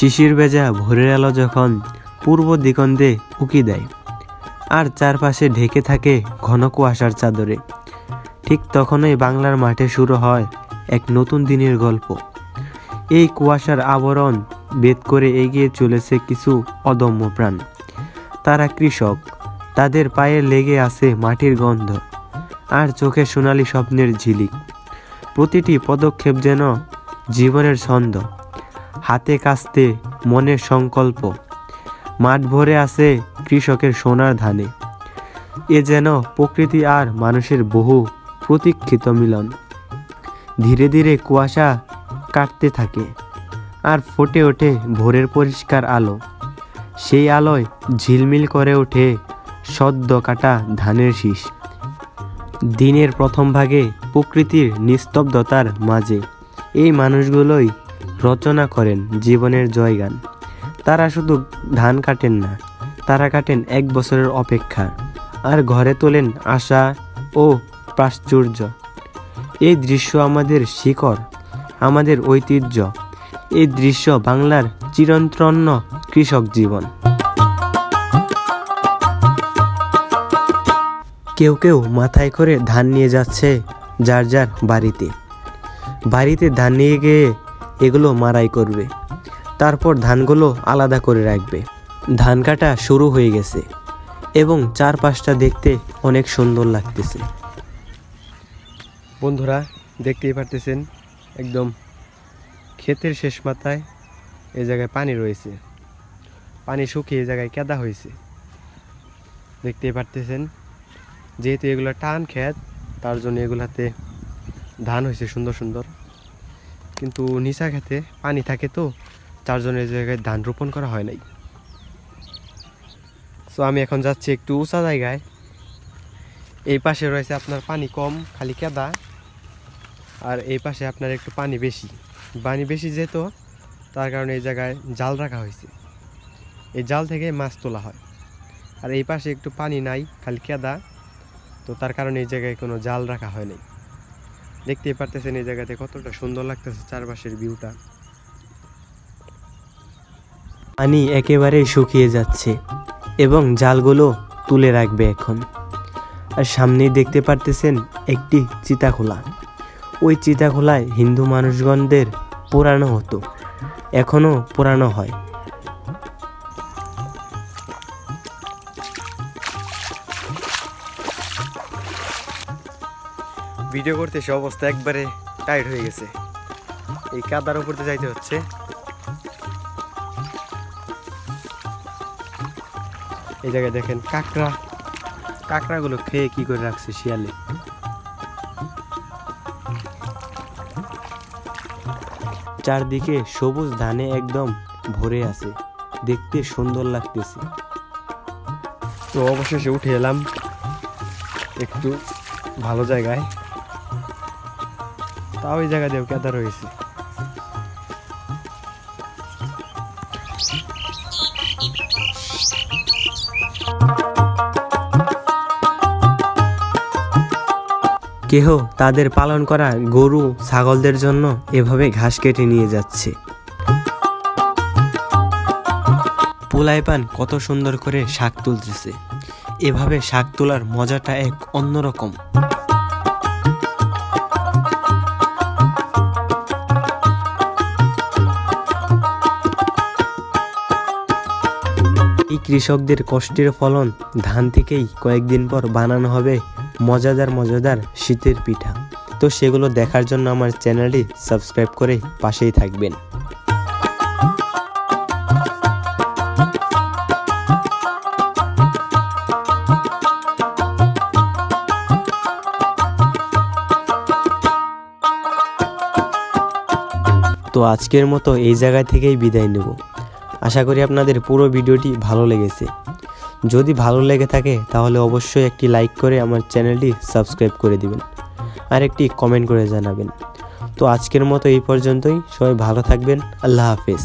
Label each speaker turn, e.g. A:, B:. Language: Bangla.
A: শিশির ভেজা ভোরের আলো যখন পূর্ব দিগন্তে উকি দেয় আর চারপাশে ঢেকে থাকে ঘন কুয়াশার চাদরে, ঠিক তখনই বাংলার মাঠে শুরু হয় এক নতুন দিনের গল্প। এই কুয়াশার আবরণ ভেদ করে এগিয়ে চলেছে কিছু অদম্য প্রাণ। তারা কৃষক, তাদের পায়ে লেগে আছে মাটির গন্ধ আর চোখে সোনালি স্বপ্নের ঝিলিক। প্রতিটি পদক্ষেপ যেন জীবনের ছন্দ, হাতে কাস্তে মনের সংকল্প। মাঠ ভরে আছে কৃষকের সোনার ধানে। এ যেন প্রকৃতি আর মানুষের বহু প্রতীক্ষিত মিলন। ধীরে ধীরে কুয়াশা কাটতে থাকে আর ফুটে ওঠে ভোরের পরিষ্কার আলো। সেই আলোয় ঝিলমিল করে ওঠে সদ্য কাটা ধানের শীষ। দিনের প্রথম ভাগে প্রকৃতির নিস্তব্ধতার মাঝে এই মানুষগুলোই রচনা করেন জীবনের জয়গান। তারা শুধু ধান কাটেন না, তারা কাটেন এক বছরের অপেক্ষা আর ঘরে তোলেন আশা ও প্রাচুর্য। এই দৃশ্য আমাদের শিকড়, আমাদের ঐতিহ্য। এই দৃশ্য বাংলার চিরন্তন্য কৃষক জীবন। কেউ কেউ মাথায় করে ধান নিয়ে যাচ্ছে যার যার বাড়িতে। বাড়িতে ধান নিয়ে গিয়ে এগুলো মাড়াই করবে, তারপর ধানগুলো আলাদা করে রাখবে। ধান কাটা শুরু হয়ে গেছে এবং চারপাশটা দেখতে অনেক সুন্দর লাগতেছে। বন্ধুরা, দেখতেই পারতেছেন একদম ক্ষেতের শেষ মাথায় এই জায়গায় পানি রয়েছে। পানি শুকিয়ে এই জায়গায় কাদা হয়েছে, দেখতেই পারতেছেন। যেহেতু এগুলো টান ক্ষেত, তার জন্য এগুলাতে ধান হয়েছে সুন্দর সুন্দর, কিন্তু নিচা ক্ষেতে পানি থাকে তো তার জন্য এই জায়গায় ধান রোপণ করা হয় নাই। সো আমি এখন যাচ্ছি একটু উঁচা জায়গায়। এই পাশে রয়েছে আপনার পানি কম, খালি কাদা, আর এই পাশে আপনার একটু পানি বেশি যেহেতু, তার কারণে এই জায়গায় জাল রাখা হয়েছে। এই জাল থেকে মাছ তোলা হয়। আর এই পাশে একটু পানি নাই, খালি কাদা, তো তার কারণে এই জায়গায় কোনো জাল রাখা হয় নাই। দেখতেই পারতেছেন এই জায়গাতে কতটা সুন্দর লাগতেছে চারপাশের ভিউটা। পানি একেবারে শুকিয়ে যাচ্ছে এবং জালগুলো তুলে রাখবে এখন। আর সামনেই দেখতে পারতেছেন একটি চিতাখোলা। ওই চিতাখোলায় হিন্দু মানুষগণদের পোড়ানো হতো, এখনো পোড়ানো হয়। ভিডিও করতে সে অবস্থা একবারে টাইট হয়ে গেছে, এই কাদার উপর দিয়ে যাইতে হচ্ছে। এই জায়গায় দেখেন কাঁকড়াগুলো খেয়ে কি করে রাখছে শিয়ালে। চারদিকে সবুজ ধানে একদম ভরে আছে, দেখতে সুন্দর লাগতেছে। তো অবশেষে উঠে এলাম একটু ভালো জায়গায়, তাও এই জায়গা দিয়েও কাদা রয়েছে। কেহ তাদের পালন করা গরু ছাগলদের জন্য এভাবে ঘাস কেটে নিয়ে যাচ্ছে। পোলাইপান কত সুন্দর করে শাক তুলতেছে। এভাবে শাক তোলার মজাটা এক অন্যরকম। এই কৃষকদের কষ্টের ফলন ধান থেকেই কয়েকদিন পর বানানো হবে মজাদার শীতের পিঠা। তো সেগুলো দেখার জন্য আমার চ্যানেলটি সাবস্ক্রাইব করে পাশেই থাকবেন। তো আজকের মতো এই জায়গা থেকেই বিদায় নেব। আশা করি আপনাদের পুরো ভিডিওটি ভালো লেগেছে। যদি ভালো লেগে থাকে তাহলে অবশ্যই একটি লাইক করে আমার চ্যানেলটি সাবস্ক্রাইব করে দিবেন আর একটি কমেন্ট করে জানাবেন। তো আজকের মতো এই পর্যন্তই। সবাই ভালো থাকবেন। আল্লাহ হাফেজ।